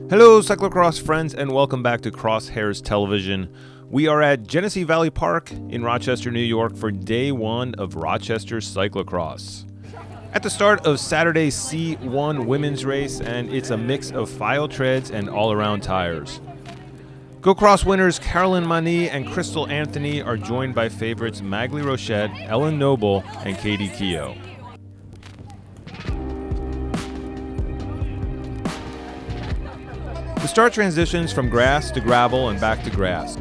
Hello cyclocross friends and welcome back to Crosshairs Television. We are at Genesee Valley Park in Rochester, New York for day one of Rochester Cyclocross. At the start of Saturday's C1 women's race, and it's a mix of file treads and all-around tires. Go Cross winners Caroline Mani and Crystal Anthony are joined by favorites Magli Rochette, Ellen Noble, and Katie Keogh. The start transitions from grass to gravel and back to grass.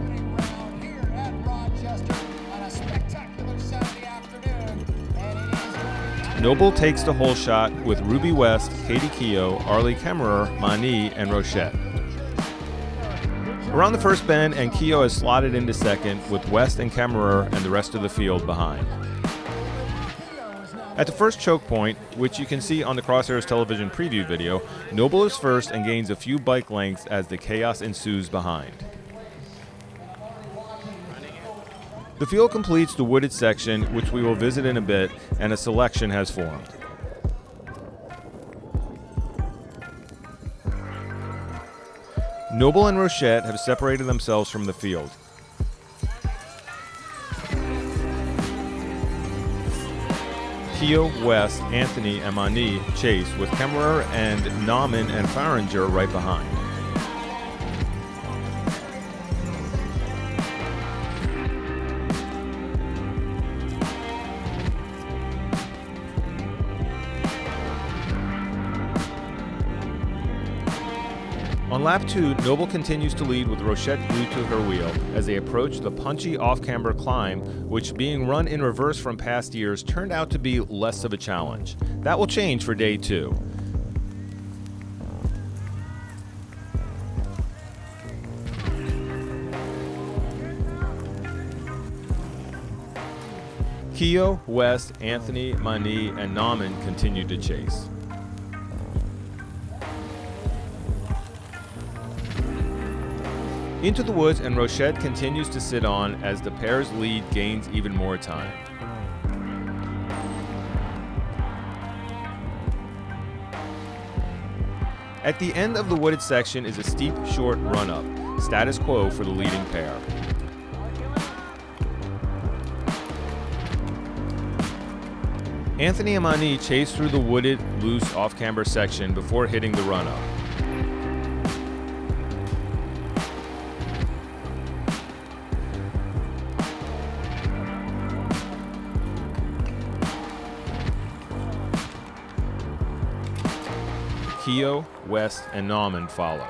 Noble takes the hole shot with Ruby West, Katie Keogh, Arlie Kemmerer, Mani, and Rochette. Around the first bend, and Keogh has slotted into second with West and Kemmerer and the rest of the field behind. At the first choke point, which you can see on the Crosshairs Television preview video, Noble is first and gains a few bike lengths as the chaos ensues behind. The field completes the wooded section, which we will visit in a bit, and a selection has formed. Noble and Rochette have separated themselves from the field. Keogh, West, Anthony, and Mani chase with Kemmerer and Nauman and Farringer right behind. On lap 2, Noble continues to lead with Rochette glued to her wheel as they approach the punchy off-camber climb, which being run in reverse from past years turned out to be less of a challenge. That will change for day 2. Keogh, West, Anthony, Mani, and Nauman continue to chase. Into the woods, and Rochette continues to sit on as the pair's lead gains even more time. At the end of the wooded section is a steep, short run-up, status quo for the leading pair. Anthony and Mani chase through the wooded, loose off-camber section before hitting the run-up. Keogh, West, and Nauman follow.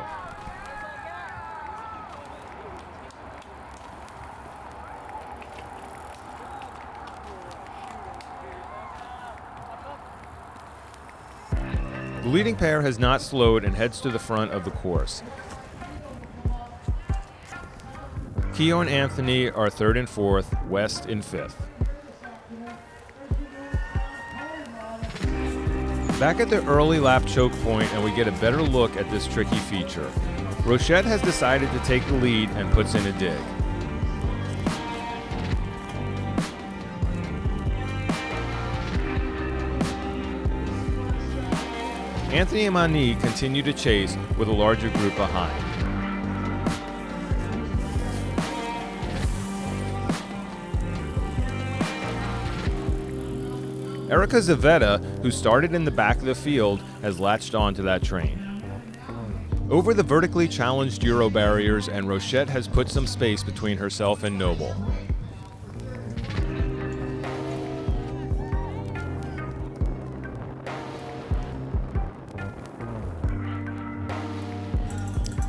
The leading pair has not slowed and heads to the front of the course. Keogh and Anthony are third and fourth, West in fifth. Back at the early lap choke point, and we get a better look at this tricky feature. Rochette has decided to take the lead and puts in a dig. Anthony and Mani continue to chase with a larger group behind. Erica Zavetta, who started in the back of the field, has latched on to that train. Over the vertically challenged Euro barriers, and Rochette has put some space between herself and Noble.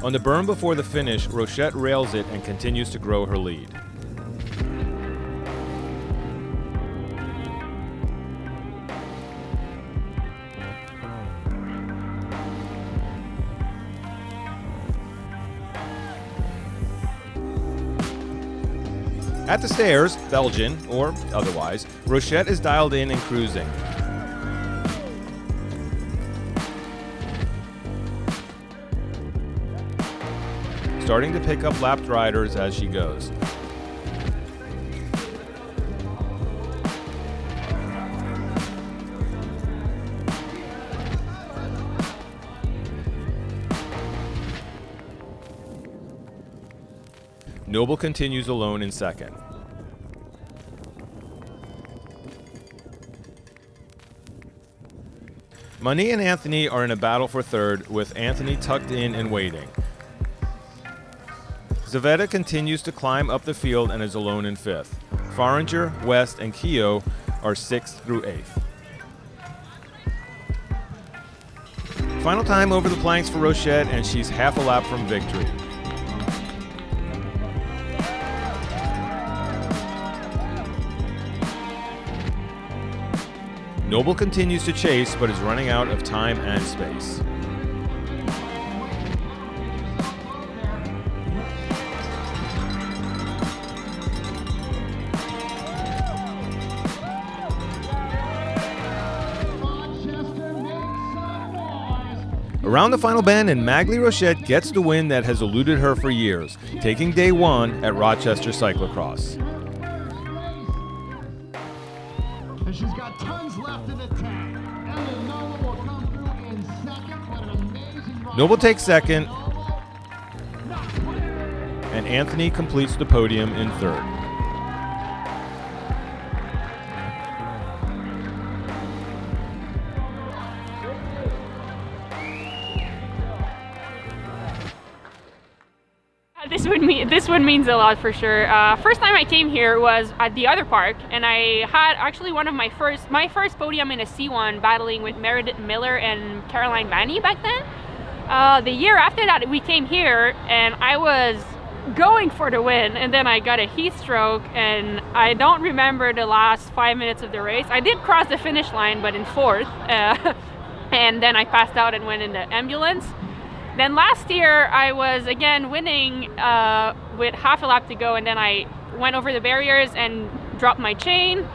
On the berm before the finish, Rochette rails it and continues to grow her lead. At the stairs, Belgian, or otherwise, Rochette is dialed in and cruising. Starting to pick up lapped riders as she goes. Noble continues alone in second. Mani and Anthony are in a battle for third, with Anthony tucked in and waiting. Zavetta continues to climb up the field and is alone in fifth. Faringer, West, and Keogh are 6th through 8th. Final time over the planks for Rochette, and she's half a lap from victory. Noble continues to chase, but is running out of time and space. Around the final bend, and Magli Rochette gets the win that has eluded her for years, taking day one at Rochester Cyclocross. And she's got tons left in the tank. Ellen Noble will come through in second. What an amazing ride. Noble takes second, and Anthony completes the podium in third. This one means a lot for sure. First time I came here was at the other park, and I had actually one of my first podium in a C1, battling with Meredith Miller and Caroline Vanny back then. The year after that, we came here, and I was going for the win, and then I got a heat stroke, and I don't remember the last 5 minutes of the race. I did cross the finish line, but in fourth, and then I passed out and went in the ambulance. Then last year, I was again winning with half a lap to go, and then I went over the barriers and dropped my chain,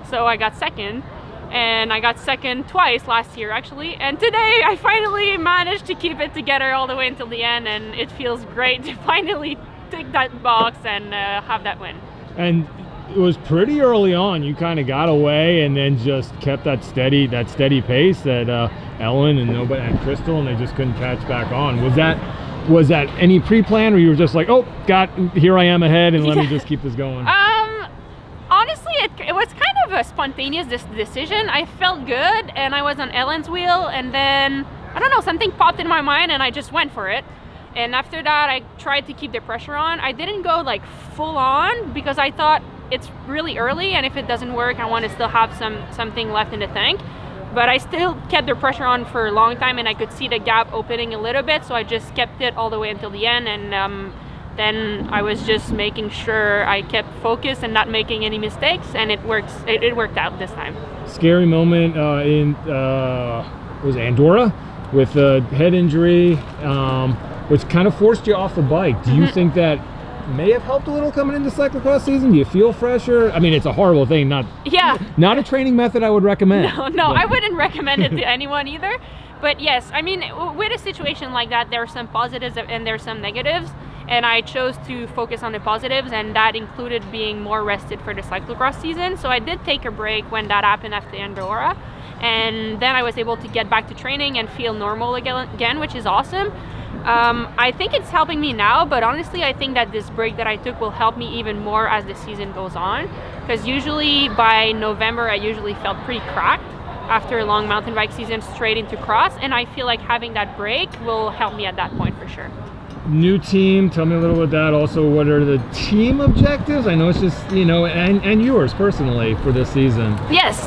so I got second. And I got second twice last year, actually. And today, I finally managed to keep it together all the way until the end, and it feels great to finally tick that box and have that win. And it was pretty early on. You kind of got away and then just kept that steady pace that Ellen and Crystal, and they just couldn't catch back on. Was that any pre-plan, or you were just like, oh, here I am ahead, and let me just keep this going? Honestly, it was kind of a spontaneous decision. I felt good, and I was on Ellen's wheel, and then I don't know, something popped in my mind, and I just went for it. And after that, I tried to keep the pressure on. I didn't go like full on because I thought it's really early, and if it doesn't work, I want to still have something left in the tank. But I still kept the pressure on for a long time, and I could see the gap opening a little bit, so I just kept it all the way until the end. And then I was just making sure I kept focused and not making any mistakes, and it worked out this time. Scary moment in was Andorra with a head injury, which kind of forced you off the bike. Do you think that may have helped a little coming into cyclocross season? Do you feel fresher? I mean, it's a horrible thing, not a training method I would recommend. No, I wouldn't recommend it to anyone either. But yes, I mean, with a situation like that, there are some positives and there's some negatives, and I chose to focus on the positives, and that included being more rested for the cyclocross season. So I did take a break when that happened after Andorra, and then I was able to get back to training and feel normal again, which is awesome. I think it's helping me now, but honestly, I think that this break that I took will help me even more as the season goes on, because usually by November, I usually felt pretty cracked after a long mountain bike season straight into cross, and I feel like having that break will help me at that point for sure. New team, tell me a little about that. Also, what are the team objectives? I know it's just, and yours personally for this season. Yes,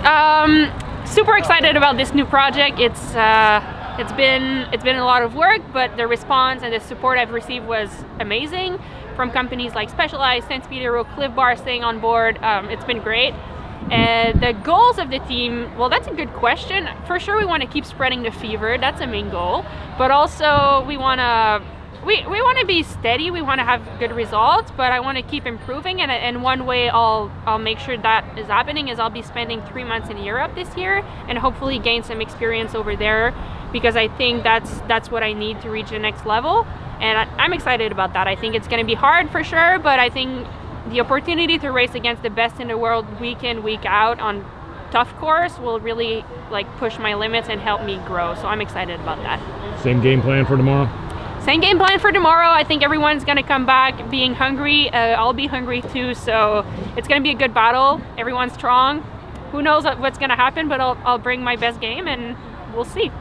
super excited about this new project. It's been a lot of work, but the response and the support I've received was amazing from companies like Specialized, Stanspeedero, Cliff Bar staying on board. It's been great. And the goals of the team, well, that's a good question. For sure, we want to keep spreading the fever. That's a main goal. But also, we want to be steady. We want to have good results, but I want to keep improving. And one way I'll make sure that is happening is I'll be spending 3 months in Europe this year and hopefully gain some experience over there, because I think that's what I need to reach the next level. And I'm excited about that. I think it's going to be hard for sure, but I think the opportunity to race against the best in the world week in, week out on tough course will really push my limits and help me grow. So I'm excited about that. Same game plan for tomorrow? Same game plan for tomorrow. I think everyone's gonna come back being hungry. I'll be hungry too, so it's gonna be a good battle. Everyone's strong. Who knows what's gonna happen, but I'll bring my best game and we'll see.